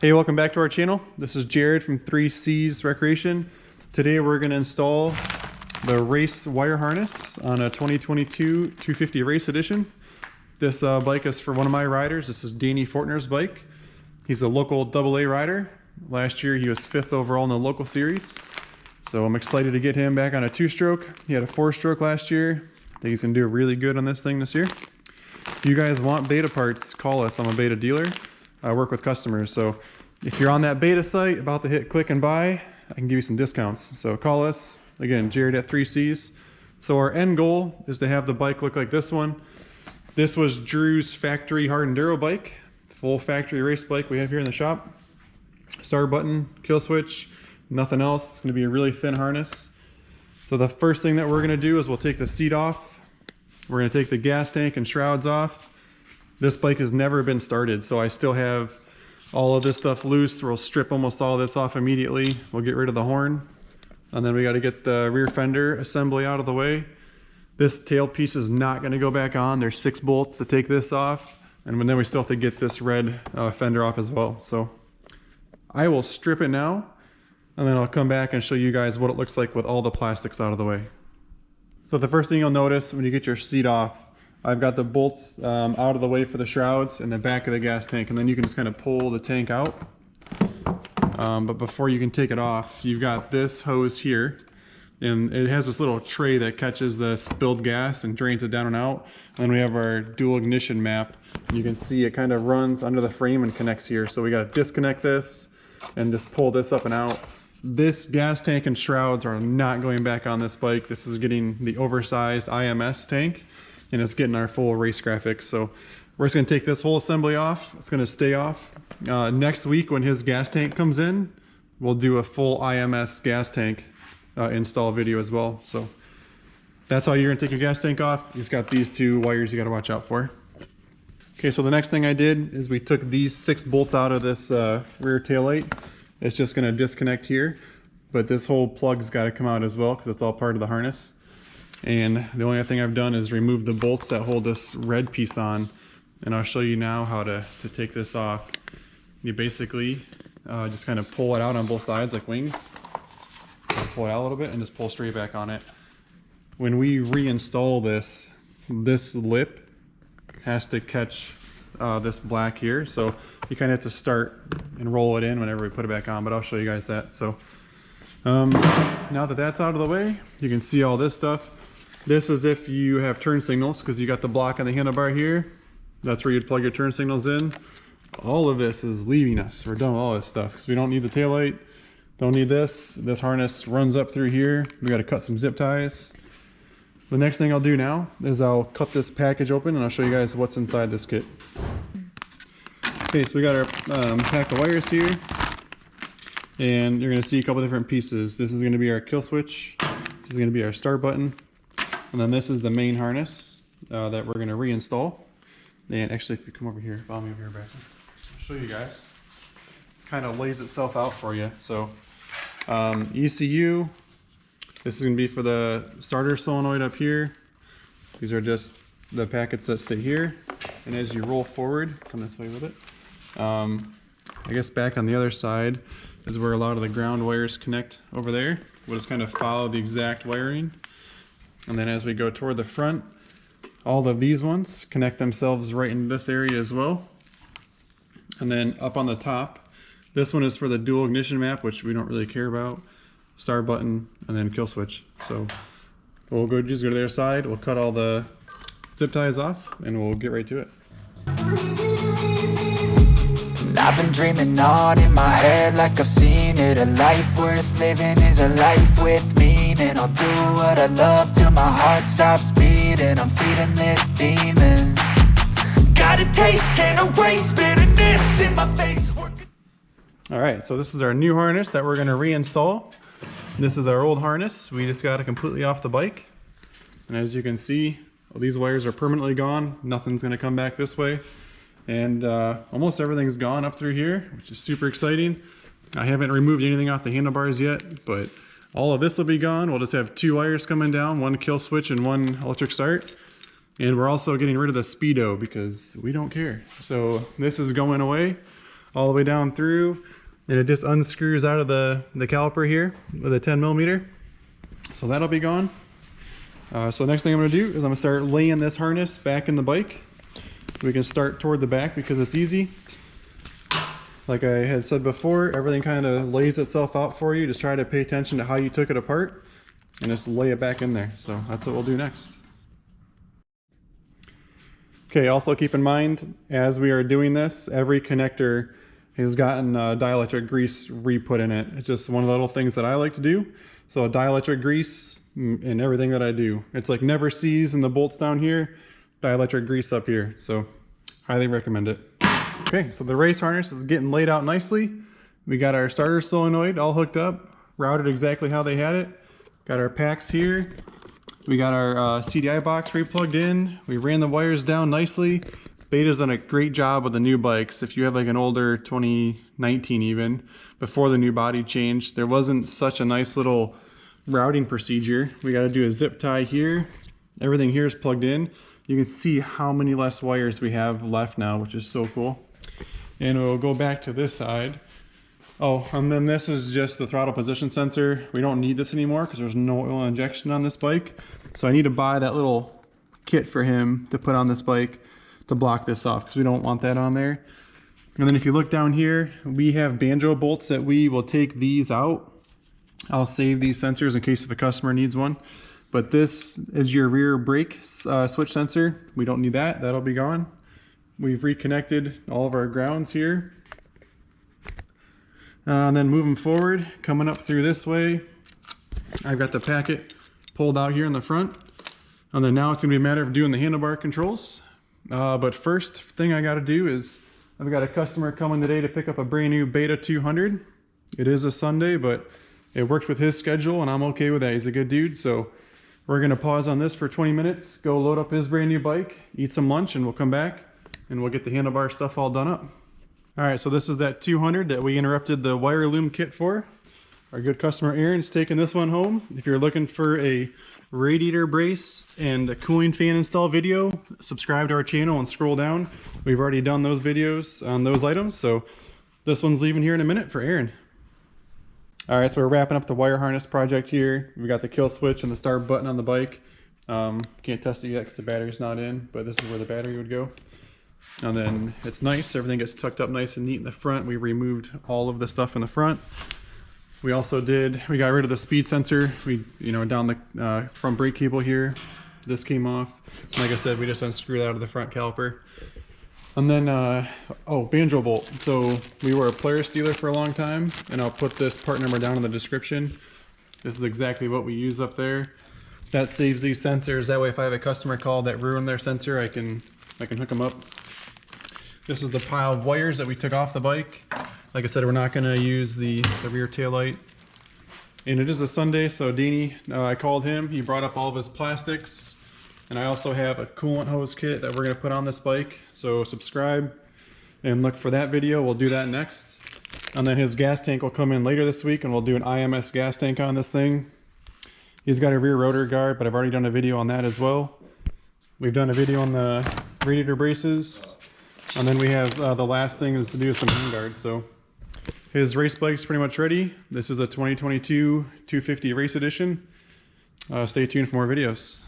Hey, welcome back to our channel. This is Jared from 3C's Recreation. Today we're going to install the race wire harness on a 2022 250 race edition. This bike is for one of my riders. This is Danny Fortner's bike. He's a local AA rider. Last year he was 5th overall in the local series. So I'm excited to get him back on a 2-stroke. He had a 4-stroke last year. I think he's going to do really good on this thing this year. If you guys want beta parts, call us. I'm a beta dealer. I work with customers, so if you're on that beta site about to hit click and buy, I can give you some discounts. So call us. Again, Jared at 3C's. So our end goal is to have the bike look like this one. This was Drew's factory hard enduro bike, full factory race bike we have here in the shop. Start button, kill switch, nothing else. It's going to be a really thin harness. So the first thing that we're going to do is we'll take the seat off. We're going to take the gas tank and shrouds off. This bike has never been started, so I still have all of this stuff loose. We'll strip almost all of this off immediately. We'll get rid of the horn. And then we got to get the rear fender assembly out of the way. This tail piece is not going to go back on. There's 6 bolts to take this off. And then we still have to get this red fender off as well. So I will strip it now, and then I'll come back and show you guys what it looks like with all the plastics out of the way. So the first thing you'll notice when you get your seat off, I've got the bolts out of the way for the shrouds and the back of the gas tank, and then you can just kind of pull the tank out. But before you can take it off, you've got this hose here, and it has this little tray that catches the spilled gas and drains it down and out. And then we have our dual ignition map. You can see it kind of runs under the frame and connects here. So we got to disconnect this and just pull this up and out. This gas tank and shrouds are not going back on this bike. This is getting the oversized IMS tank, and it's getting our full race graphics. So we're just going to take this whole assembly off. It's going to stay off. Next week when his gas tank comes in, we'll do a full IMS gas tank install video as well. So that's how you're going to take your gas tank off. You just got these 2 wires you got to watch out for. Okay, so the next thing I did is we took these 6 bolts out of this rear taillight. It's just going to disconnect here, but this whole plug's got to come out as well because it's all part of the harness. And the only other thing I've done is remove the bolts that hold this red piece on, and I'll show you now how to take this off. You basically just kind of pull it out on both sides like wings. Pull it out a little bit and just pull straight back on it. When we reinstall this, this lip has to catch this black here, so you kind of have to start and roll it in whenever we put it back on, but I'll show you guys that. So now that that's out of the way, you can see all this stuff. This is if you have turn signals, because you got the block on the handlebar here. That's where you'd plug your turn signals in. All of this is leaving us. We're done with all this stuff because we don't need the taillight, don't need this. This harness runs up through here. We got to cut some zip ties. The next thing I'll do now is I'll cut this package open and I'll show you guys what's inside this kit. Okay, so we got our pack of wires here, and you're going to see a couple different pieces. This is going to be our kill switch. This is going to be our start button. And then this is the main harness that we're going to reinstall. And actually, if you come over here, follow me over here, Braxton. I'll show you guys. Kind of lays itself out for you. So ECU, this is going to be for the starter solenoid up here. These are just the packets that stay here. And as you roll forward, come this way with it. I guess back on the other side is where a lot of the ground wires connect over there. We'll just kind of follow the exact wiring. And then as we go toward the front, all of these ones connect themselves right in this area as well. And then up on the top, this one is for the dual ignition map, which we don't really care about. Start button and then kill switch. So we'll just go to the other side, we'll cut all the zip ties off, and we'll get right to it. I've been dreaming on in my head like I've seen it. A life worth living is a life with meaning. I'll do what I love till my heart stops beating. I'm feeding this demon. Got a taste, can't erase bitterness in my face. Alright, so this is our new harness that we're going to reinstall. This is our old harness. We just got it completely off the bike. And as you can see, these wires are permanently gone. Nothing's going to come back this way. And almost everything's gone up through here, which is super exciting. I haven't removed anything off the handlebars yet, but all of this will be gone. We'll just have 2 wires coming down, 1 kill switch and 1 electric start. And we're also getting rid of the speedo because we don't care. So this is going away. all the way down through, and it just unscrews out of the caliper here with a 10mm. So that'll be gone. So the next thing I'm going to do is I'm going to start laying this harness back in the bike. We can start toward the back because it's easy. Like I had said before, everything kind of lays itself out for you. Just try to pay attention to how you took it apart and just lay it back in there. So that's what we'll do next. Okay, also keep in mind, as we are doing this, every connector has gotten dielectric grease re-put in it. It's just one of the little things that I like to do. So dielectric grease in everything that I do. It's like never sees in the bolts down here, dielectric grease up here. So highly recommend it. Okay, so the race harness is getting laid out nicely. We got our starter solenoid all hooked up, routed exactly how they had it. Got our packs here. We got our CDI box re-plugged in. We ran the wires down nicely. Beta's done a great job with the new bikes. If you have like an older 2019 even, before the new body changed, there wasn't such a nice little routing procedure. We got to do a zip tie here. Everything here is plugged in. You can see how many less wires we have left now, which is so cool. And we'll go back to this side. Oh, and then this is just the throttle position sensor. We don't need this anymore because there's no oil injection on this bike. So I need to buy that little kit for him to put on this bike to block this off because we don't want that on there. And then if you look down here, we have Banjo bolts that we will take these out. I'll save these sensors in case if a customer needs one. But this is your rear brake switch sensor. We don't need that. That'll be gone. We've reconnected all of our grounds here. And then moving forward, coming up through this way, I've got the packet pulled out here in the front. And then now it's going to be a matter of doing the handlebar controls. But first thing I got to do is I've got a customer coming today to pick up a brand new Beta 200. It is a Sunday, but it worked with his schedule and I'm okay with that. He's a good dude. So we're going to pause on this for 20 minutes, go load up his brand new bike, eat some lunch, and we'll come back and we'll get the handlebar stuff all done up. All right, so this is that 200 that we interrupted the wire loom kit for. Our good customer Aaron's taking this one home. If you're looking for a radiator brace and a cooling fan install video, subscribe to our channel and scroll down. We've already done those videos on those items, so this one's leaving here in a minute for Aaron. All right, so we're wrapping up the wire harness project here. We got the kill switch and the start button on the bike. Can't test it yet because the battery's not in, but this is where the battery would go. And then it's nice, everything gets tucked up nice and neat in the front. We removed all of the stuff in the front. We also we got rid of the speed sensor. Down the front brake cable here, this came off. Like I said, we just unscrewed that out of the front caliper. And then, Banjo bolt. So we were a Polaris dealer for a long time, and I'll put this part number down in the description. This is exactly what we use up there. That saves these sensors. That way if I have a customer call that ruined their sensor, I can hook them up. This is the pile of wires that we took off the bike. Like I said, we're not going to use the rear taillight. And it is a Sunday, so Danny, I called him. He brought up all of his plastics. And I also have a coolant hose kit that we're going to put on this bike. So subscribe and look for that video. We'll do that next. And then his gas tank will come in later this week and we'll do an IMS gas tank on this thing. He's got a rear rotor guard, but I've already done a video on that as well. We've done a video on the radiator braces. And then we have the last thing is to do some hand guards. So his race bike's pretty much ready. This is a 2022 250 race edition. Stay tuned for more videos.